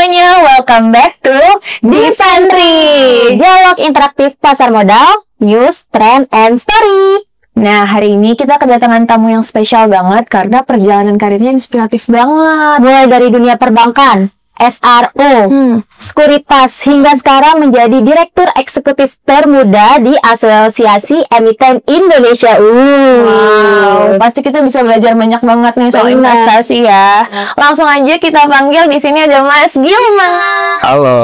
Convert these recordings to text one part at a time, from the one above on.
semuanya, welcome back to Defantry, dialog interaktif pasar modal, news, trend, and story. Nah, hari ini kita kedatangan tamu yang spesial banget karena perjalanan karirnya inspiratif banget. Mulai dari dunia perbankan, SRO, sekuritas, hingga sekarang menjadi Direktur Eksekutif termuda di Asosiasi Emiten Indonesia. Wow, pasti kita bisa belajar banyak banget nih soal investasi ya. Langsung aja kita panggil, di sini ada Mas Gilman. Halo,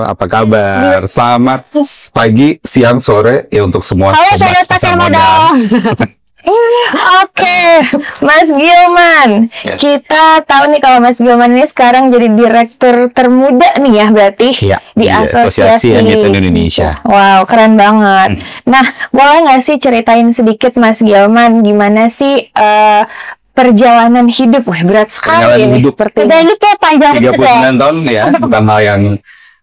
apa kabar? Selamat pagi, siang, sore ya untuk semua sobat pasar modal. Oke, Mas Gilman, kita tahu nih kalau Mas Gilman ini sekarang jadi direktur termuda nih ya, berarti di Asosiasi Emiten Indonesia. Wow, keren banget. Nah, boleh nggak sih ceritain sedikit Mas Gilman, gimana sih perjalanan hidup? Wah, berat sekali perjalanan hidup. Seperti ini. Ini kayak panjang 39 tahun ya,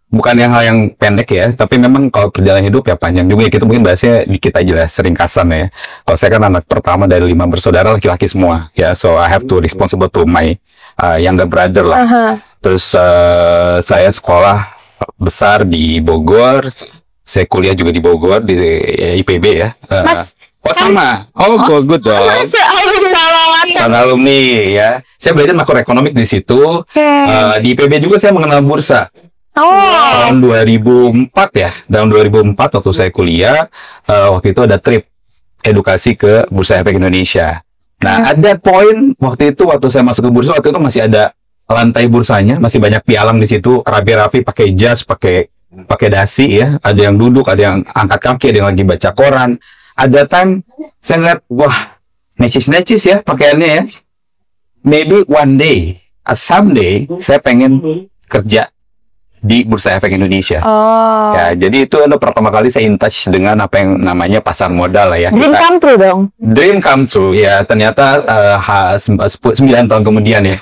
bukan hal yang pendek ya, tapi memang kalau perjalanan hidup ya panjang juga ya. Kita mungkin bahasnya dikit aja lah, seringkasan ya. Kalau saya kan anak pertama dari 5 bersaudara laki-laki semua ya, so I have to responsible to my younger brother lah. Terus saya sekolah besar di Bogor, saya kuliah juga di Bogor di IPB ya. Sama. Good dong. Sama alumni ya. Saya belajar makroekonomik di situ. Di IPB juga saya mengenal bursa. Tahun 2004 ya, tahun 2004 waktu saya kuliah, waktu itu ada trip edukasi ke Bursa Efek Indonesia. Nah, ada poin waktu saya masuk ke bursa, waktu itu masih ada lantai bursanya, masih banyak pialang di situ, rapi-rapi, pakai jas, pakai dasi ya, ada yang duduk, ada yang angkat kaki, ada yang lagi baca koran. Ada time saya ngeliat, wah, necis-necis ya pakaiannya ya. Maybe one day, someday, saya pengen kerja di Bursa Efek Indonesia. Ya, jadi itu pertama kali saya in touch dengan apa yang namanya pasar modal lah ya. Dream come true dong. Dream come true ya, ternyata 9 tahun kemudian ya.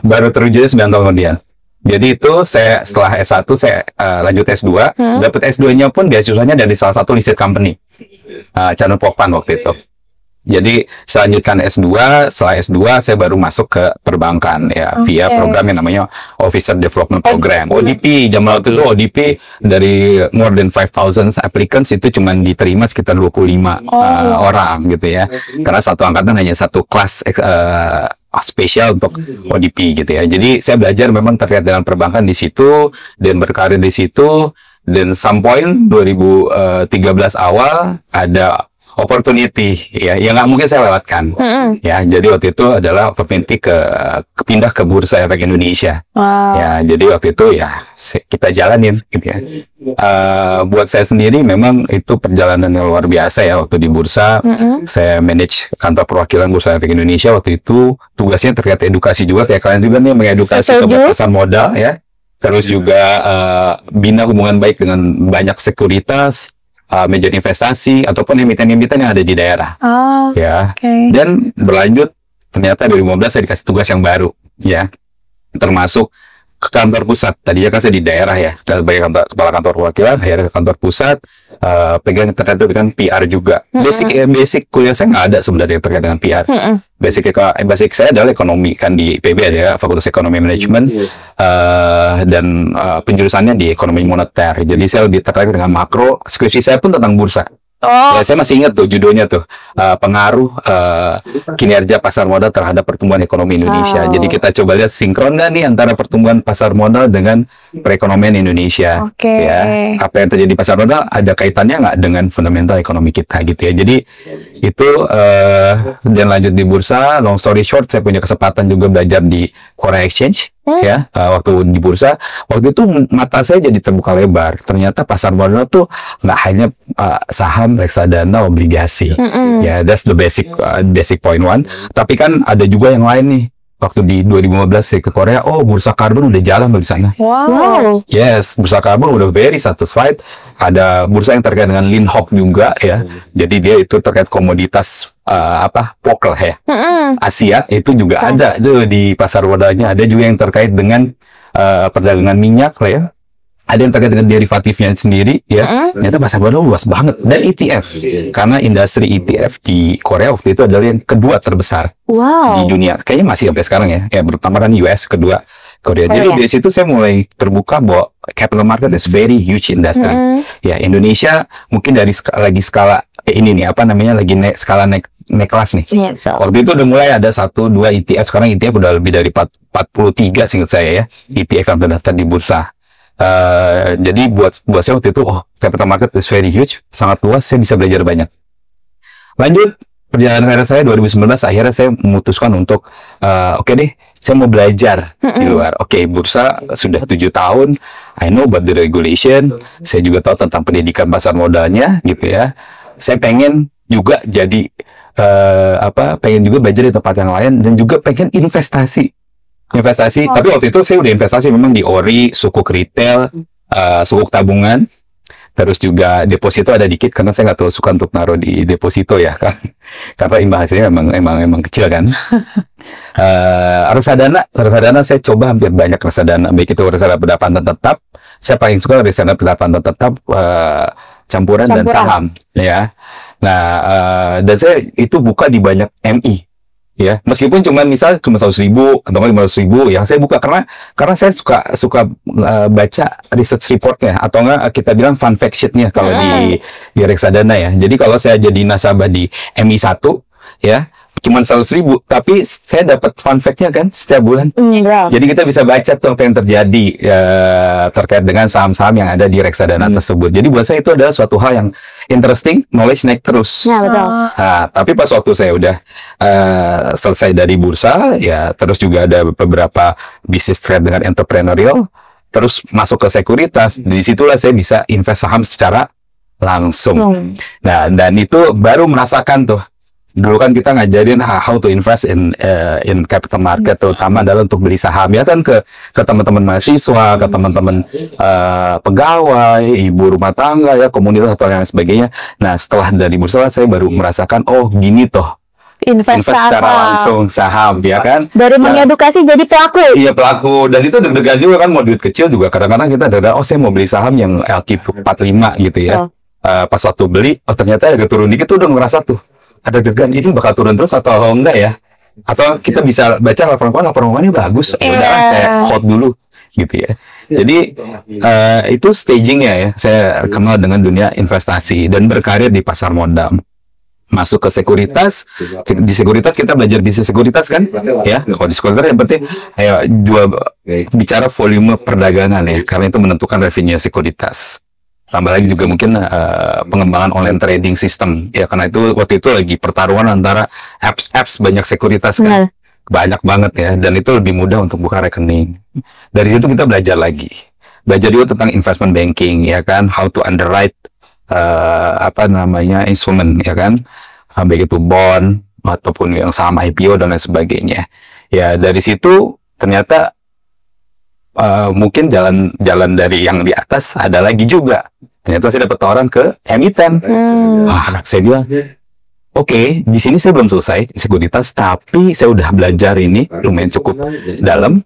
Baru terwujudnya 9 tahun kemudian. Jadi itu saya setelah S1 saya lanjut S2, dapat S2-nya pun beasiswanya dari salah satu listed company. Channel Popan waktu itu. Jadi saya lanjutkan S2, setelah S2 saya baru masuk ke perbankan ya, via program yang namanya Officer Development Program. ODP, zaman waktu itu ODP dari more than 5,000 applicants itu cuma diterima sekitar 25 orang gitu ya. Karena satu angkatan hanya satu kelas spesial untuk ODP gitu ya. Jadi saya belajar memang terkait dengan perbankan di situ dan berkarir di situ, dan some point 2013 awal ada opportunity ya yang nggak mungkin saya lewatkan ya. Jadi waktu itu adalah opportunity pindah ke Bursa Efek Indonesia. Ya, jadi waktu itu ya kita jalanin gitu ya. Buat saya sendiri memang itu perjalanan yang luar biasa ya. Waktu di bursa saya manage kantor perwakilan Bursa Efek Indonesia. Waktu itu tugasnya terkait edukasi juga, kayak kalian juga nih, mengedukasi sobat pasar modal ya. Terus juga bina hubungan baik dengan banyak sekuritas, manajer investasi ataupun emiten-emiten yang ada di daerah. Dan berlanjut ternyata 2015 saya dikasih tugas yang baru ya, termasuk ke kantor pusat. Tadinya kan saya di daerah ya, sebagai kepala kantor perwakilan, akhirnya ke kantor pusat, pegang terkait dengan PR juga. Basic kuliah saya nggak ada sebenarnya terkait dengan PR. Basic saya adalah ekonomi kan di IPB ya, Fakultas Ekonomi Manajemen, dan penjurusannya di ekonomi moneter. Jadi saya lebih terkait dengan makro. Skripsi saya pun tentang bursa. Ya, saya masih ingat tuh judulnya tuh, pengaruh kinerja pasar modal terhadap pertumbuhan ekonomi Indonesia. Jadi kita coba lihat sinkron nggak nih antara pertumbuhan pasar modal dengan perekonomian Indonesia. Ya, apa yang terjadi di pasar modal ada kaitannya nggak dengan fundamental ekonomi kita gitu ya. Jadi itu dan lanjut di bursa. Long story short, saya punya kesempatan juga belajar di Korea Exchange. Ya, waktu di bursa, waktu itu mata saya jadi terbuka lebar. Ternyata pasar modal tuh nggak hanya saham, reksadana, obligasi. Ya, that's the basic point one. Tapi kan ada juga yang lain nih. Waktu di 2015 saya ke Korea, bursa karbon udah jalan di sana. Yes, bursa karbon udah very satisfied. Ada bursa yang terkait dengan Lean Hawk juga ya. Jadi dia itu terkait komoditas pokel ya. Asia itu juga ada tuh di pasar modalnya. Ada juga yang terkait dengan perdagangan minyak lah ya. Ada yang terkait dengan derivatifnya sendiri ya. Ternyata pasar modal luas banget. Dan ETF, karena industri ETF di Korea waktu itu adalah yang kedua terbesar di dunia. Kayaknya masih sampai sekarang ya. Ya, pertama kan US, kedua Korea. Jadi dari situ saya mulai terbuka bahwa capital market is very huge industry. Ya, Indonesia mungkin dari lagi skala ini nih apa namanya lagi skala naik kelas nih. Waktu itu udah mulai ada 1-2 ETF, sekarang ETF udah lebih dari 43 seingat saya ya, ETF yang terdaftar di bursa. Jadi buat saya waktu itu, capital market is very huge, sangat luas, saya bisa belajar banyak. Lanjut, perjalanan karir saya 2019, akhirnya saya memutuskan untuk, oke deh, saya mau belajar di luar. Oke, bursa sudah 7 tahun, I know about the regulation, saya juga tahu tentang pendidikan pasar modalnya, gitu ya. Saya pengen juga jadi, pengen juga belajar di tempat yang lain, dan juga pengen investasi. Tapi waktu itu saya udah investasi memang di ori, sukuk retail, sukuk tabungan, terus juga deposito ada dikit karena saya nggak terlalu suka untuk naruh di deposito ya kan, karena imbasnya emang kecil kan. Reksadana saya coba hampir banyak reksadana, baik itu reksadana pendapatan tetap, saya paling suka reksadana pendapatan tetap, campuran dan saham ya. Nah, dan saya itu buka di banyak MI. Ya, meskipun cuma 100.000 atau 500.000 yang saya buka karena saya suka baca research reportnya atau enggak kita bilang fun fact sheetnya kalau di reksadana ya. Jadi kalau saya jadi nasabah di MI 1 ya cuma 100.000 tapi saya dapat fun fact-nya kan setiap bulan. Jadi kita bisa baca tuh apa yang terjadi terkait dengan saham-saham yang ada di reksadana tersebut. Jadi buat saya itu adalah suatu hal yang interesting, knowledge naik terus. Ya, betul. Nah, tapi pas waktu saya udah selesai dari bursa, ya terus juga ada beberapa bisnis trade dengan entrepreneurial, terus masuk ke sekuritas. Disitulah saya bisa invest saham secara langsung. Nah, dan itu baru merasakan tuh. Dulu kan kita ngajarin how to invest in capital market, terutama adalah untuk beli saham ya kan ke teman-teman mahasiswa, ke teman-teman pegawai, ibu rumah tangga ya, komunitas atau yang sebagainya. Nah, setelah dari bursa saya baru merasakan gini toh invest secara langsung saham ya kan. Dari mengedukasi jadi pelaku. Iya, pelaku, dan itu deg-degan juga kan, mau duit kecil juga kadang-kadang kita deg-degan, saya mau beli saham yang LQ45 gitu ya. Pas waktu beli ternyata agak turun dikit tuh udah ngerasa tuh ada deg-degan, ini bakal turun terus atau enggak ya? Atau kita bisa baca laporan-laporannya bagus, udah saya hold dulu gitu ya. Jadi itu stagingnya ya. Saya kenal dengan dunia investasi dan berkarir di pasar modal. Masuk ke sekuritas, di sekuritas kita belajar bisnis sekuritas kan, ya. Kalau di sekuritas yang penting, bicara volume perdagangan ya, karena itu menentukan revenue sekuritas. Tambah lagi juga mungkin pengembangan online trading system ya, karena itu waktu itu lagi pertarungan antara apps banyak sekuritas kan, banyak banget ya, dan itu lebih mudah untuk buka rekening. Dari situ kita belajar juga tentang investment banking ya kan, how to underwrite instrumen ya kan, baik itu bond ataupun yang saham IPO dan lain sebagainya. Ya dari situ ternyata mungkin jalan dari yang di atas ada lagi juga. Ternyata saya dapat tawaran ke emiten. Saya bilang, oke, di sini saya belum selesai sekuritas, tapi saya udah belajar ini lumayan cukup dalam.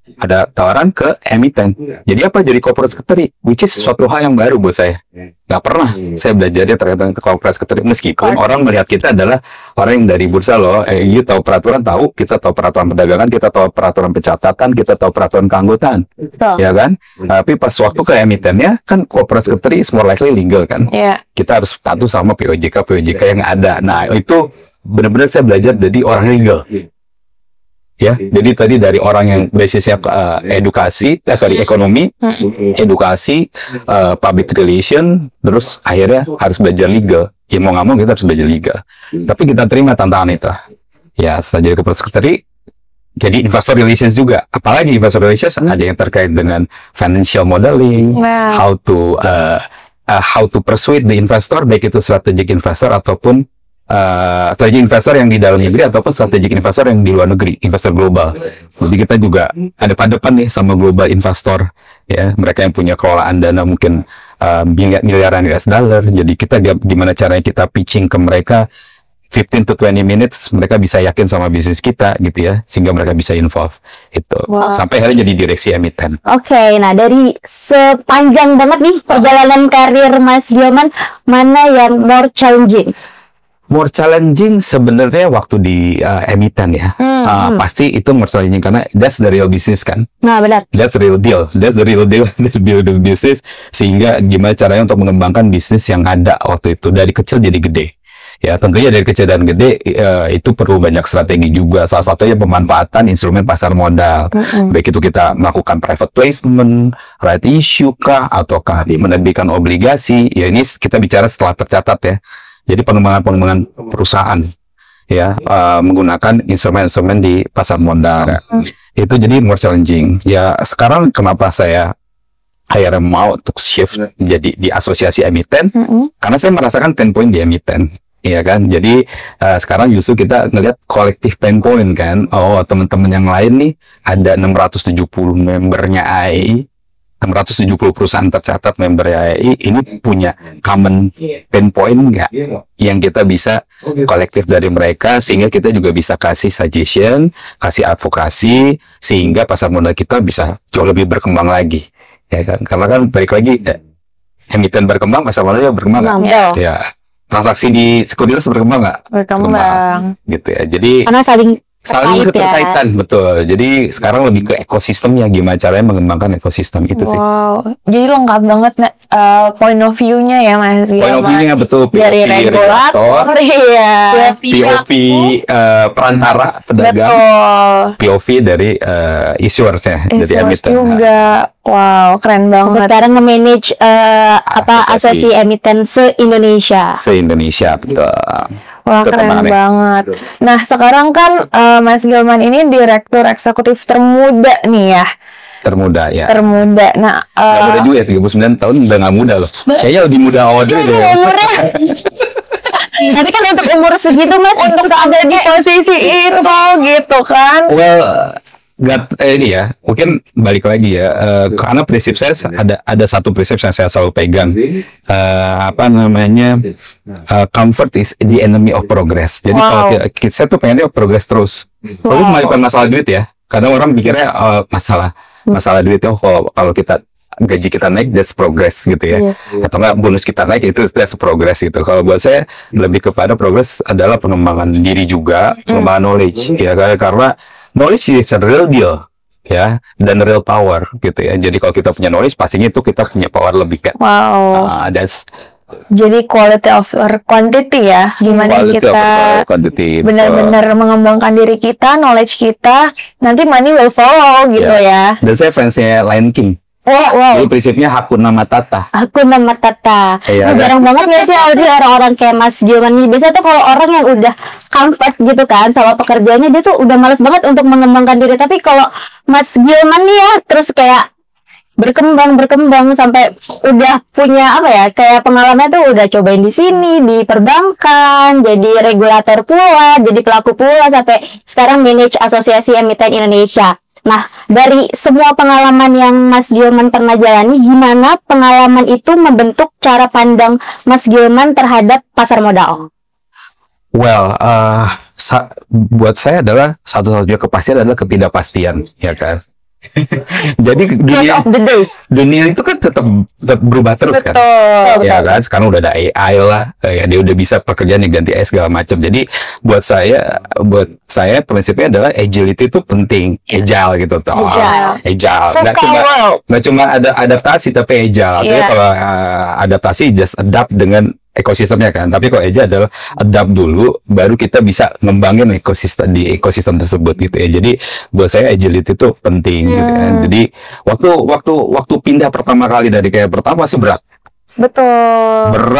Ada tawaran ke emiten. Jadi apa? Jadi corporate secretary, which is suatu hal yang baru buat saya. Nggak pernah saya belajarnya terkait dengan corporate secretary. Meskipun orang melihat kita adalah orang yang dari bursa loh. You tahu peraturan, kita tahu peraturan perdagangan, kita tahu peraturan pencatatan, kita tahu peraturan keanggotaan, ya kan? Tapi pas waktu ke emitennya kan corporate secretary is more likely legal kan? Kita harus patuh sama POJK yang ada. Nah itu benar-benar saya belajar jadi orang legal. Ya, jadi tadi dari orang yang basisnya ekonomi, edukasi, public relation, terus akhirnya harus belajar legal. Ya mau nggak mau kita harus belajar legal. Tapi kita terima tantangan itu. Ya, setelah jadi corporate secretary, jadi investor relations juga. Apalagi investor relations ada yang terkait dengan financial modeling, how to persuade the investor, baik itu strategic investor ataupun strategi investor yang di dalam negeri ataupun strategic investor yang di luar negeri, investor global. Jadi kita juga ada depan nih sama global investor, ya, mereka yang punya kelolaan dana mungkin miliaran US dollar. Jadi kita gimana caranya kita pitching ke mereka 15 to 20 minutes, mereka bisa yakin sama bisnis kita gitu ya, sehingga mereka bisa involve itu. Sampai akhirnya jadi direksi emiten. Oke, nah dari sepanjang banget nih perjalanan karir Mas Gilman, mana yang more challenging? More challenging sebenarnya waktu di emiten ya. Pasti itu more challenging karena that's the real business kan. Nah, benar. That's the real deal. That's the real deal. That's the real business. Sehingga gimana caranya untuk mengembangkan bisnis yang ada waktu itu dari kecil jadi gede. Ya tentunya dari kecil dan gede itu perlu banyak strategi juga. Salah satunya pemanfaatan instrumen pasar modal. Baik itu kita melakukan private placement, right issue kah, ataukah menerbitkan obligasi. Ya ini kita bicara setelah tercatat ya. Jadi pengembangan perusahaan ya menggunakan instrumen-instrumen di pasar modal itu jadi more challenging. Ya sekarang kenapa saya akhirnya mau untuk shift jadi di asosiasi emiten karena saya merasakan pain point di emiten. Iya kan, jadi sekarang justru kita ngelihat kolektif pain point kan. Oh teman-teman yang lain nih ada 670 membernya AI, 670 perusahaan tercatat member AI ini punya common pain point nggak yang kita bisa kolektif dari mereka sehingga kita juga bisa kasih suggestion, kasih advokasi sehingga pasar modal kita bisa jauh lebih berkembang lagi ya kan, karena kan balik lagi emiten berkembang pasar modalnya berkembang nggak? Ya transaksi di sekuritas berkembang nggak? Berkembang gitu ya, jadi Karena saling keterkaitan betul. Jadi sekarang lebih ke ekosistemnya, gimana caranya mengembangkan ekosistem itu sih. Wow, jadi lengkap banget point of view-nya ya Mas. Point of view-nya betul. Dari regulator, iya. POV perantara pedagang, betul. POV dari issuers-nya, dari Issuers emiten. juga. Wow, keren banget. sekarang nge-manage asosiasi emiten se-Indonesia. Se-Indonesia betul. Wah, Itu keren kemarin. banget. Nah, sekarang kan Mas Gilman ini Direktur Eksekutif termuda nih ya. Termuda ya. Termuda. Nah, Gak muda juga ya, 39 tahun udah gak muda loh. Kayaknya lebih muda Ode deh. Umurnya. Tapi kan untuk umur segitu Mas, untuk ada di posisi itu gitu kan. Well, ini ya, mungkin balik lagi ya, karena prinsip saya ada satu prinsip yang saya selalu pegang, apa namanya, comfort is the enemy of progress. Jadi kalau saya tuh pengennya progress terus. Lalu bukan masalah duit ya, kadang orang mikirnya masalah duit ya, kalau kita gaji kita naik, that's progress gitu ya, atau enggak bonus kita naik itu that's progress gitu. Kalau buat saya lebih kepada progress adalah pengembangan diri juga, pengembangan knowledge ya, karena knowledge is a real deal ya, dan real power gitu ya. Jadi kalau kita punya knowledge pastinya itu kita punya power lebih kan. Wow. Jadi quality over quantity ya, gimana kita benar-benar mengembangkan diri kita, knowledge kita, nanti money will follow gitu ya. Dan saya fansnya Lion King. Wow. Jadi prinsipnya Hakuna Matata. Hakuna Matata. Iya, jarang banget nggak sih Audrey orang-orang kayak Mas Gilman nih. Biasanya tuh kalau orang yang udah comfort gitu kan sama pekerjaannya, dia tuh udah males banget untuk mengembangkan diri. Tapi kalau Mas Gilman nih ya terus kayak berkembang sampai udah punya apa ya, kayak pengalamannya tuh udah cobain di sini, di perbankan, jadi regulator pula, jadi pelaku pula, sampai sekarang manage Asosiasi Emiten Indonesia. Nah, dari semua pengalaman yang Mas Gilman pernah jalani, gimana pengalaman itu membentuk cara pandang Mas Gilman terhadap pasar modal? Well, buat saya adalah satu-satunya kepastian adalah ketidakpastian, ya kan? Jadi dunia itu kan tetap berubah terus kan, ya kan? Sekarang udah ada AI lah, ya dia udah bisa pekerjaan diganti AI segala macam. Jadi buat saya prinsipnya adalah agility itu penting, agile gitu, agile. Nggak cuma ada adaptasi tapi agile. Artinya kalau adaptasi just adapt dengan ekosistemnya kan, tapi kalau aja adalah adapt dulu baru kita bisa ngembangin ekosistem tersebut gitu ya. Jadi buat saya agility itu penting gitu ya. Jadi waktu pindah pertama kali dari kayak pertama sih berat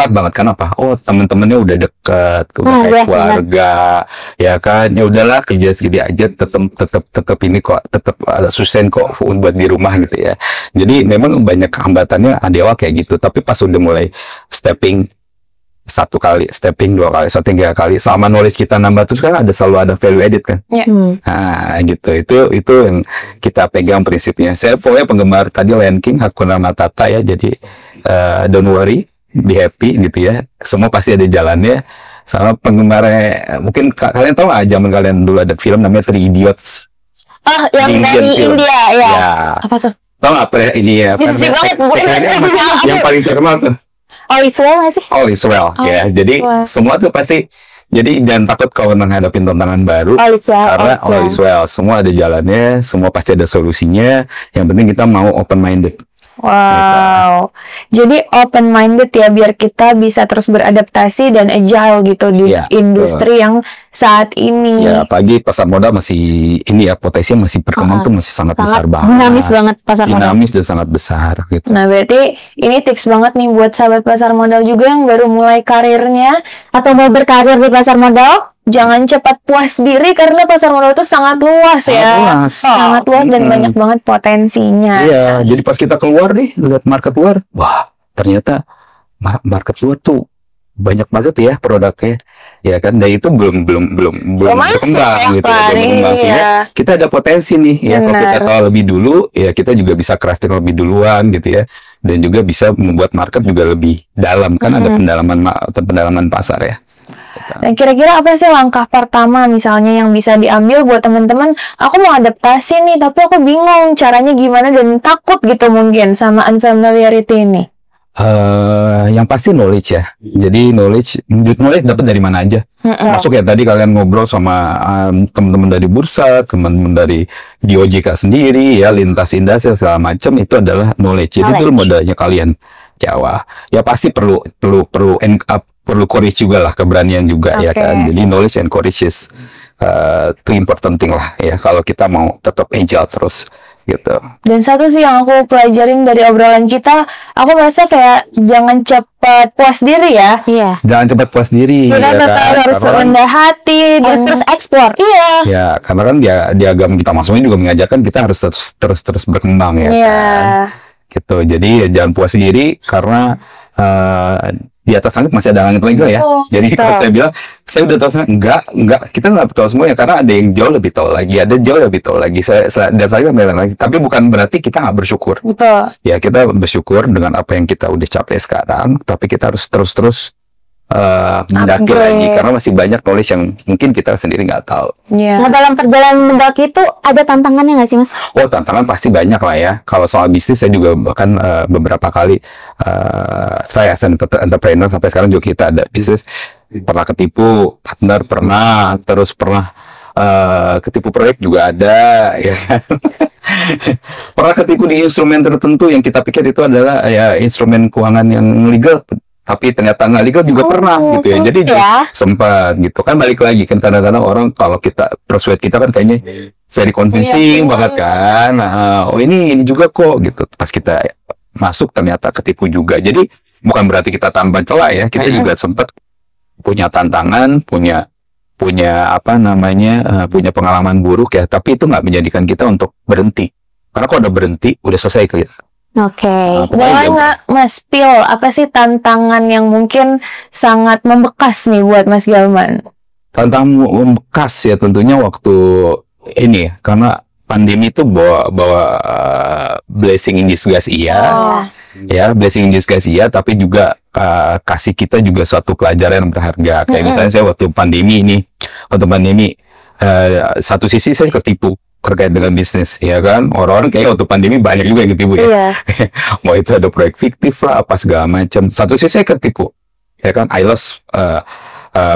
banget. Kenapa? Oh, temen-temennya udah deket, udah kayak keluarga ya kan, ya udahlah kerja segini aja, tetap ini kok, tetap susah kok buat di rumah gitu ya. Jadi memang banyak hambatannya di awal kayak gitu, tapi pas udah mulai stepping 1 kali, stepping 2 kali, 3 kali, sama knowledge kita nambah terus kan selalu ada value added kan. Nah gitu, itu yang kita pegang prinsipnya. Saya pokoknya penggemar tadi Lion King, Hakuna Matata ya. Jadi don't worry, be happy gitu ya. Semua pasti ada jalannya. Sama penggemarnya, mungkin kalian tahu nggak, zaman kalian dulu ada film namanya Three Idiots. Oh, yang dari India ya. Apa tuh? Tahu nggak ini ya? Yang paling terkenal tuh. All is well nggak sih? All is well, ya. Jadi semua tuh pasti Jadi jangan takut kalau menghadapin tantangan baru, karena all is well. Semua ada jalannya, semua pasti ada solusinya. Yang penting kita mau open minded. Wow, jadi open minded ya, biar kita bisa terus beradaptasi dan agile gitu di industri yang saat ini. Ya, apalagi pasar modal masih ini ya, potensinya masih berkembang tuh masih sangat besar banget. Dinamis banget pasar modal. Dinamis dan sangat besar gitu. Nah, berarti ini tips banget nih buat sahabat pasar modal juga yang baru mulai karirnya atau mau berkarir di pasar modal. Jangan cepat puas diri karena pasar modal itu sangat luas ya. Sangat luas dan banyak banget potensinya. Iya, jadi pas kita keluar nih, lihat market luar, wah, ternyata market luar tuh banyak banget ya produknya. Ya kan, dan itu belum berkembang gitu, belum berkembang sehingga kita ada potensi nih ya. Kalau kita tahu lebih dulu, ya kita juga bisa crafting lebih duluan gitu ya. Dan juga bisa membuat market juga lebih dalam kan, ada pendalaman pasar ya. Dan kira-kira apa sih langkah pertama misalnya yang bisa diambil buat teman-teman, aku mau adaptasi nih tapi aku bingung caranya gimana dan takut gitu mungkin sama unfamiliarity ini? Yang pasti knowledge ya. Jadi knowledge dapat dari mana aja. Masuk ya, tadi kalian ngobrol sama teman-teman dari bursa, teman-teman dari di OJK sendiri ya, lintas industri segala macam, itu adalah knowledge. Jadi itu modalnya kalian. Jawa ya pasti perlu courage juga lah, keberanian juga ya kan. Jadi knowledge and courage is itu important thing lah ya kalau kita mau tetap agile terus gitu. Dan satu sih yang aku pelajarin dari obrolan kita, aku merasa kayak jangan cepat puas diri ya. Iya. Jangan cepat puas diri. Kita harus rendah hati, terus eksplor. Iya. Ya karena kan di agama kita masuknya juga mengajarkan kita harus terus berkembang ya kan. Gitu. Jadi jangan puas diri karena di atas langit masih ada langit lagi ya. Jadi kalau saya bilang saya udah tahu, enggak, kita nggak tahu semuanya karena ada yang jauh lebih tahu lagi, ada jauh lebih tahu lagi. Saya lagi. Tapi bukan berarti kita nggak bersyukur. Betul. Ya kita bersyukur dengan apa yang kita udah capai sekarang, tapi kita harus terus mendaki lagi karena masih banyak knowledge yang mungkin kita sendiri nggak tahu. Nah, dalam perjalanan mendaki itu ada tantangannya nggak sih, Mas? Oh, tantangan pasti banyak lah ya. Kalau soal bisnis saya juga bahkan beberapa kali saya as an entrepreneur sampai sekarang juga kita ada bisnis pernah ketipu partner, pernah ketipu proyek juga ada ya kan. Pernah ketipu di instrumen tertentu yang kita pikir itu adalah ya instrumen keuangan yang legal, tapi ternyata nggak legal juga pernah gitu ya. Jadi sempat gitu kan, balik lagi kan kadang-kadang orang kalau kita persuade kita kan kayaknya very convincing banget kan. Nah, oh ini juga kok gitu. Pas kita masuk ternyata ketipu juga. Jadi bukan berarti kita tanpa celah ya. Kita juga sempat punya tantangan, punya apa namanya, punya pengalaman buruk ya. Tapi itu nggak menjadikan kita untuk berhenti. Karena kalau udah berhenti, udah selesai kita. Boleh nggak Mas Pil, apa sih tantangan yang mungkin sangat membekas nih buat Mas Galman? Tantangan membekas ya tentunya waktu ini, karena pandemi itu bawa blessing in disguise ya, blessing in disguise tapi juga kasih kita juga suatu pelajaran yang berharga. Kayak misalnya saya waktu pandemi, satu sisi saya ketipu terkait dengan bisnis ya kan, orang-orang kayak waktu pandemi banyak juga yang ketipu ya. Mau itu ada proyek fiktif lah apa segala macam, satu sisi saya ketipu ya kan, I lost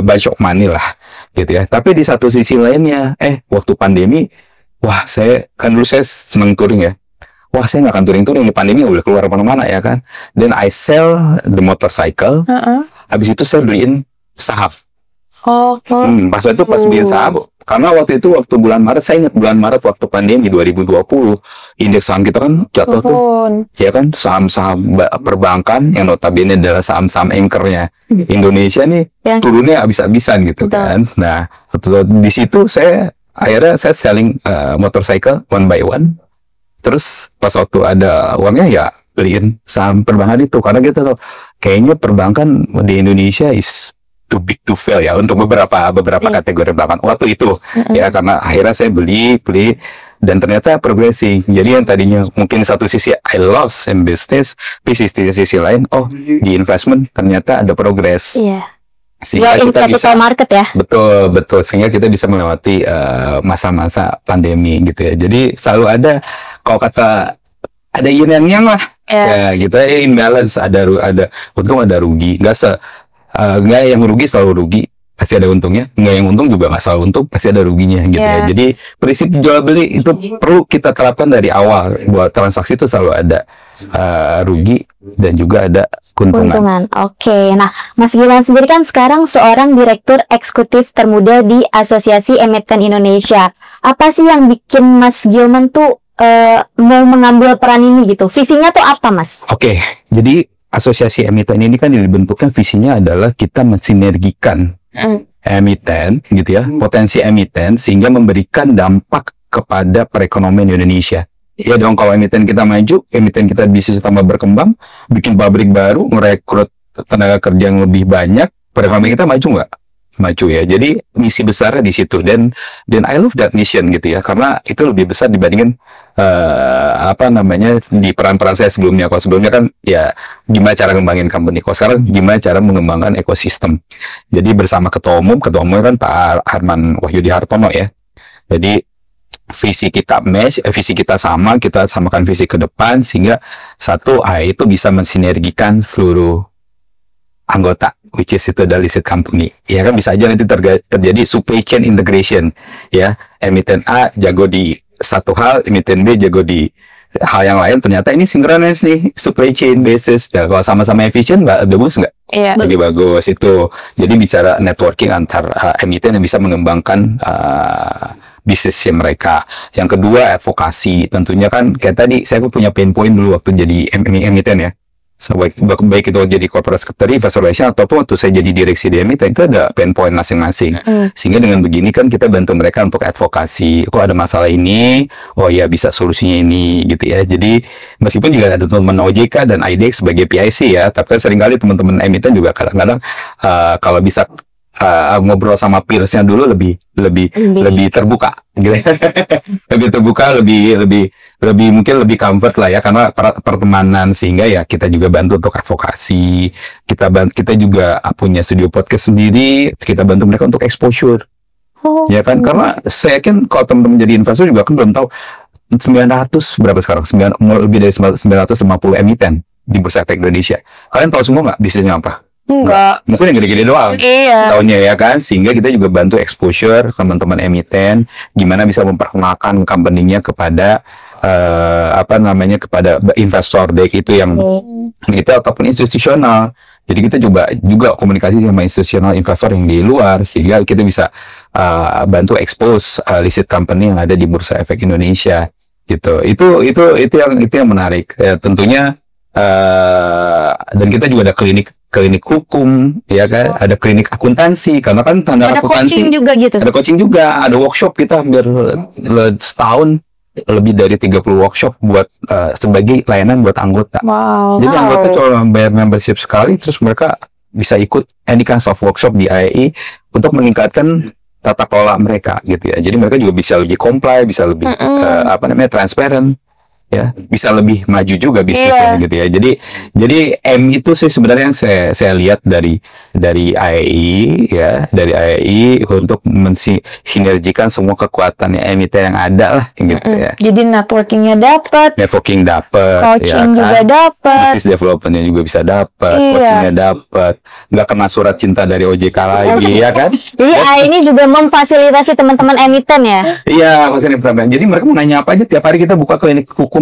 bunch of money lah gitu ya. Tapi di satu sisi lainnya waktu pandemi, wah saya kan dulu saya senang touring ya, wah saya nggak akan touring di pandemi, udah keluar mana-mana ya kan. Then I sell the motorcycle, habis itu saya beliin saham. Pas beliin saham, karena waktu bulan Maret, saya ingat bulan Maret waktu pandemi 2020, indeks saham kita kan jatuh tuh, ya kan, saham-saham perbankan yang notabene adalah saham-saham anchornya Indonesia nih turunnya habis-habisan gitu kan. Nah, di situ saya akhirnya selling motorcycle one by one. Terus pas waktu ada uangnya ya beliin saham perbankan itu, karena kita tahu kayaknya perbankan di Indonesia is too big to fail ya untuk beberapa kategori perbankan waktu itu ya. Karena akhirnya saya beli dan ternyata progressing. Jadi yang tadinya mungkin satu sisi I lost in business, tapi sisi lain di investment ternyata ada progress. Sehingga kita bisa market ya. Betul, sehingga kita bisa melewati masa-masa pandemi gitu ya. Jadi selalu ada, kalau kata ada yin dan yang lah ya gitu, imbalance, ada untung ada rugi, nggak yang rugi selalu rugi, pasti ada untungnya. Nggak yang untung juga nggak selalu untung, pasti ada ruginya gitu ya. Jadi prinsip jual beli itu perlu kita terapkan dari awal. Buat transaksi itu selalu ada rugi dan juga ada keuntungan. Oke. Nah, Mas Giman sendiri kan sekarang seorang direktur eksekutif termuda di Asosiasi Emiten Indonesia. Apa sih yang bikin Mas Gilman tuh mau mengambil peran ini gitu? Visinya tuh apa, Mas? Oke, jadi Asosiasi Emiten ini kan dibentuknya visinya adalah kita mensinergikan emiten gitu ya, potensi emiten sehingga memberikan dampak kepada perekonomian Indonesia. Ya dong, kalau emiten kita maju, emiten kita bisnis tambah berkembang, bikin pabrik baru, merekrut tenaga kerja yang lebih banyak, perekonomian kita maju nggak? Maju ya. Jadi misi besarnya di situ, dan I love that mission gitu ya, karena itu lebih besar dibandingin di peran-peran saya sebelumnya. Kalau sebelumnya kan ya gimana cara ngembangin company, kalau sekarang gimana cara mengembangkan ekosistem. Jadi bersama ketua umumnya kan Pak Harman Wahyudi Hartono ya. Jadi visi kita visi kita sama, kita samakan visi ke depan sehingga itu bisa mensinergikan seluruh anggota, which is itu adalah listed company. Ya kan bisa aja nanti terjadi supply chain integration ya. Emiten A jago di satu hal, emiten B jago di hal yang lain, ternyata ini sinkronis nih, supply chain basis. Nah, kalau sama-sama efisien bagus nggak? Iya. Lebih bagus itu. Jadi bicara networking antar emiten yang bisa mengembangkan bisnisnya mereka. Yang kedua advokasi. Tentunya kan kayak tadi saya punya pain point dulu waktu jadi emiten ya. Baik itu jadi corporate secretary, investor relation, ataupun waktu saya jadi direksi di emiten, itu ada pain point masing-masing. Sehingga dengan begini kan kita bantu mereka untuk advokasi. Kok ada masalah ini, oh ya bisa solusinya ini gitu ya. Jadi meskipun juga ada teman-teman OJK dan IDX sebagai PIC ya, tapi kan seringkali teman-teman emiten juga kadang-kadang kalau bisa ngobrol sama peersnya dulu lebih terbuka gitu. Lebih terbuka, lebih mungkin lebih comfort lah ya, karena pertemanan, sehingga ya kita juga bantu untuk advokasi. Kita juga punya studio podcast sendiri, kita bantu mereka untuk exposure. Ya kan, karena saya yakin kalau teman-teman jadi investor juga kan belum tahu 900 berapa sekarang, lebih dari 950 emiten di Bursa Efek Indonesia. Kalian tahu semua nggak bisnisnya apa? Enggak. Mungkin yang gede-gede doang. Iya. Tahunnya ya kan, sehingga kita juga bantu exposure teman-teman emiten, gimana bisa memperkenalkan company-nya kepada kepada investor, baik itu yang retail ataupun institusional. Jadi kita juga komunikasi sama institusional investor yang di luar, sehingga kita bisa bantu expose listed company yang ada di Bursa Efek Indonesia gitu. Itu yang menarik. Tentunya dan kita juga ada klinik hukum ya kan, ada klinik akuntansi, karena kan tanda akuntansi coaching juga gitu. Ada coaching juga, ada workshop, kita hampir setahun lebih dari 30 workshop buat sebagai layanan buat anggota. Jadi anggota cuma bayar membership sekali, terus mereka bisa ikut any kinds of workshop di IAI untuk meningkatkan tata kelola mereka gitu ya. Jadi mereka juga bisa lebih comply, bisa lebih transparent. Ya, bisa lebih maju juga bisnisnya gitu ya. Jadi M itu sih sebenarnya yang saya lihat dari IAI ya, dari IAI untuk mensinergikan semua kekuatan emiten yang ada lah gitu ya. Jadi networking dapat, coaching ya, juga dapat, business development-nya juga bisa dapat, coachingnya dapat, nggak kena surat cinta dari OJK lagi ya kan. Jadi IAI ini juga memfasilitasi teman-teman emiten ya. Iya, fasilitasi. Jadi mereka mau nanya apa aja, tiap hari kita buka klinik hukum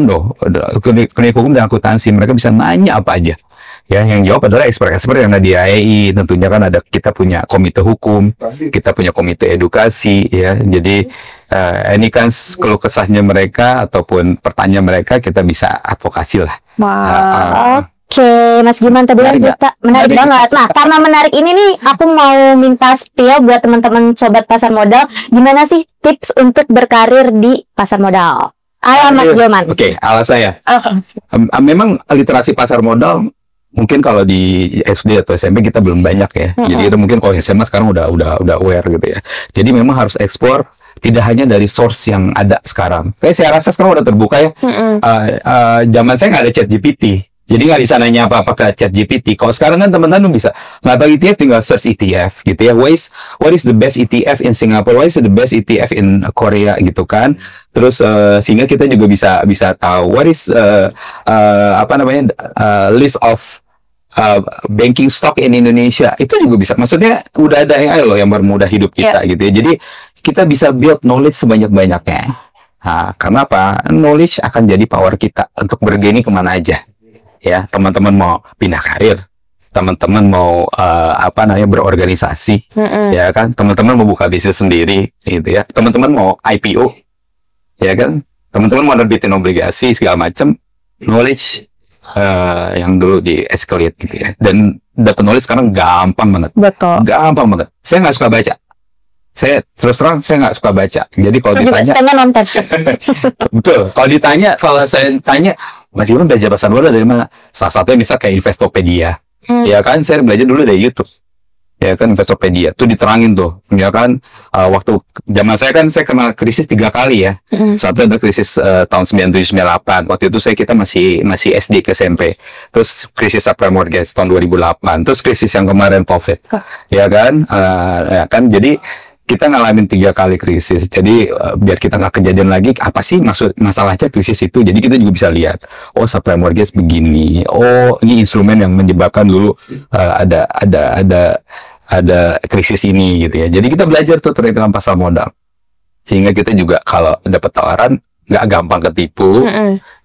klinik hukum dan akuntansi, mereka bisa nanya apa aja ya, yang jawab adalah expert yang ada di IAI. Tentunya kan kita punya komite hukum, kita punya komite edukasi ya. Jadi ini kan keluh kesahnya mereka ataupun pertanyaan mereka kita bisa advokasi lah. Oke, Mas Giman tadi kan cerita menarik banget. Nah, karena menarik ini nih, aku mau minta spill buat teman-teman sobat pasar modal, gimana sih tips untuk berkarir di pasar modal? Ala Mas Gilman. Oke, ala saya. Memang literasi pasar modal mungkin kalau di SD atau SMP kita belum banyak ya. Jadi itu mungkin kalau SMA sekarang udah aware gitu ya. Jadi memang harus explore, tidak hanya dari source yang ada sekarang. Kayak saya rasa sekarang udah terbuka ya. Zaman saya nggak ada ChatGPT. Jadi nggak bisa nanya apa-apa ke ChatGPT. Kalau sekarang kan teman-teman bisa nggak tahu ETF, tinggal search ETF gitu ya. What is the best ETF in Singapore? What is the best ETF in Korea gitu kan? Terus sehingga kita juga bisa tahu what is list of banking stock in Indonesia itu juga bisa. Maksudnya udah ada AI loh yang bermudah hidup kita gitu ya. Jadi kita bisa build knowledge sebanyak-banyaknya. Nah, karena apa? Knowledge akan jadi power kita untuk bergeni kemana aja. Ya, teman-teman mau pindah karir, teman-teman mau berorganisasi, ya kan? Teman-teman mau buka bisnis sendiri, gitu ya. Teman-teman mau IPO, ya kan? Teman-teman mau nerbitin obligasi segala macam, knowledge yang dulu di escalate gitu ya. Dan dapat knowledge sekarang gampang banget. Betul. Gampang banget. Saya nggak suka baca. Saya terus terang saya nggak suka baca. Jadi kalau ditanya, nonton. betul. Kalau saya tanya, Mas Iwan belajar bahasa luar dari mana? Salah satunya misal kayak Investopedia. Ya kan, saya belajar dulu dari YouTube. Ya kan, Investopedia tuh diterangin tuh, ya kan, waktu zaman saya kan saya kena krisis 3 kali ya. Satu ada krisis tahun 97-98, waktu itu kita masih SD ke SMP. Terus krisis subprime mortgage tahun 2008. Terus krisis yang kemarin COVID, ya kan, jadi kita ngalamin 3 kali krisis. Jadi biar kita nggak kejadian lagi, apa sih masalahnya krisis itu? Jadi kita juga bisa lihat, oh subprime mortgage begini, oh ini instrumen yang menyebabkan dulu ada krisis ini gitu ya. Jadi kita belajar tuh terkait dengan pasar modal, sehingga kita juga kalau dapat tawaran nggak gampang ketipu,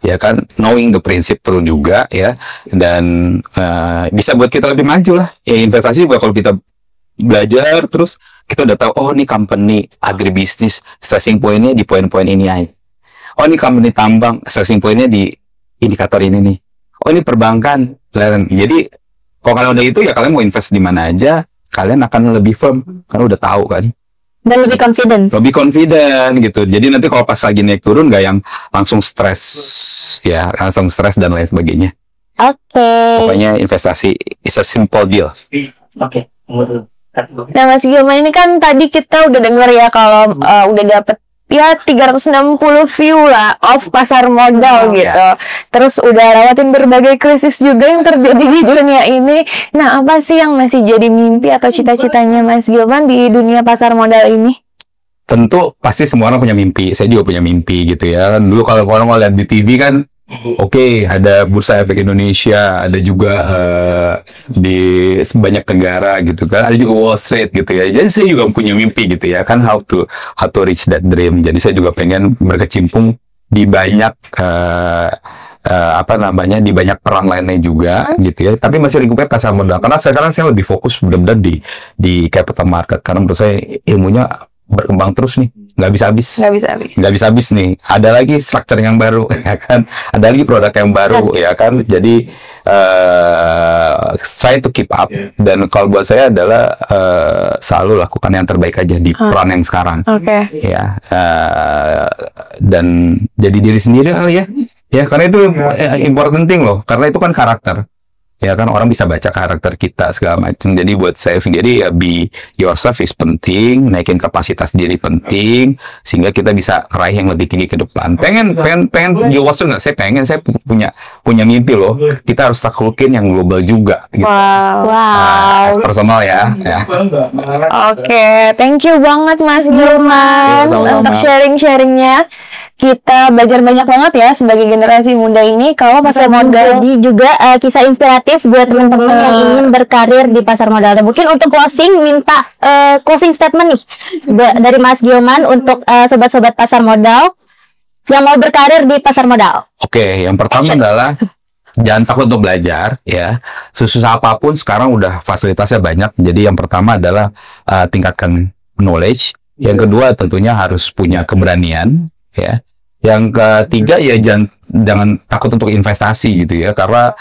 ya kan, knowing the principle juga ya, dan bisa buat kita lebih maju lah. Ya investasi juga kalau kita belajar terus kita udah tahu, oh ini company agribisnis stressing pointnya di poin-poin ini aja. Oh ini company tambang stressing pointnya di indikator ini nih. Oh ini perbankan. Jadi kalau kalian udah itu ya kalian mau invest di mana aja, kalian akan lebih firm karena udah tahu kan. Dan lebih confident. Lebih confident gitu. Jadi nanti kalau pas lagi naik turun nggak yang langsung stres ya, langsung stres dan lain sebagainya. Oke. Pokoknya investasi is a simple deal. Oke. Nah Mas Gilman, ini kan tadi kita udah denger ya kalau udah dapet ya 360 view lah of pasar modal gitu. Terus udah lewatin berbagai krisis juga yang terjadi di dunia ini. Nah apa sih yang masih jadi mimpi atau cita-citanya Mas Gilman di dunia pasar modal ini? Tentu pasti semua orang punya mimpi. Saya juga punya mimpi gitu ya. Dulu kalau orang lihat di TV kan, oke, ada Bursa Efek Indonesia, ada juga di banyak negara gitu kan, ada juga Wall Street gitu ya. Jadi saya juga punya mimpi gitu ya kan, how to reach that dream. Jadi saya juga pengen berkecimpung di banyak di banyak peran lainnya juga gitu ya. Tapi masih lingkupnya pasar modal. Karena sekarang saya lebih fokus benar-benar di capital market, karena menurut saya ilmunya berkembang terus nih, nggak bisa habis nih. Ada lagi structure yang baru ya kan, ada lagi produk yang baru ya kan. Jadi saya to keep up, dan kalau buat saya adalah selalu lakukan yang terbaik aja di peran yang sekarang. Ya, dan jadi diri sendiri kali ya karena itu important thing loh, karena itu kan karakter. Ya kan, orang bisa baca karakter kita segala macam. Jadi buat saya sendiri ya, be yourself is penting, naikin kapasitas diri penting, sehingga kita bisa raih yang lebih tinggi ke depan. Pengen yourself nggak? Saya punya mimpi loh. Kita harus taklukin yang global juga. Gitu. Wow. Personal ya. Oke, thank you banget Mas Gilman untuk sharing-sharingnya. Kita belajar banyak banget ya sebagai generasi muda ini kalau pasar modal. Jadi juga kisah inspiratif buat teman-teman yang ingin berkarir di pasar modal. Dan mungkin untuk closing, minta closing statement nih dari Mas Gilman untuk sobat-sobat pasar modal yang mau berkarir di pasar modal. Oke, yang pertama adalah jangan takut untuk belajar ya. Sesusah apapun sekarang udah fasilitasnya banyak. Jadi yang pertama adalah tingkatkan knowledge. Yang kedua tentunya harus punya keberanian ya. Yang ketiga ya jangan takut untuk investasi gitu ya, karena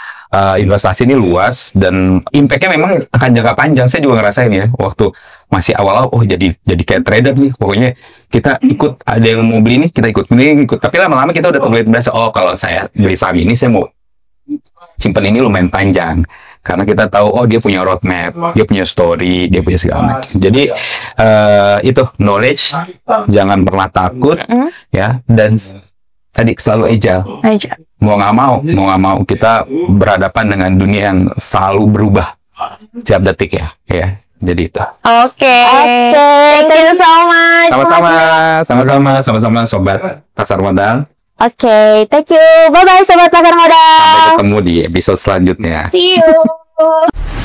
investasi ini luas dan impact-nya memang akan jangka panjang. Saya juga ngerasain ya waktu masih awal-awal, oh jadi kayak trader nih, pokoknya kita ikut, ada yang mau beli nih kita ikut, tapi lama-lama kita udah berasa, oh kalau saya beli saham ini saya mau simpen ini lumayan panjang, karena kita tahu oh dia punya roadmap, dia punya story, dia punya segala macam. Jadi itu knowledge, jangan pernah takut ya, dan tadi selalu agile. Mau nggak mau kita berhadapan dengan dunia yang selalu berubah setiap detik ya. Jadi itu. Oke. Thank you so much. Sama-sama sobat pasar modal. Oke, thank you. Bye-bye sobat pasar modal. Sampai ketemu di episode selanjutnya. See you. wabarakatuh.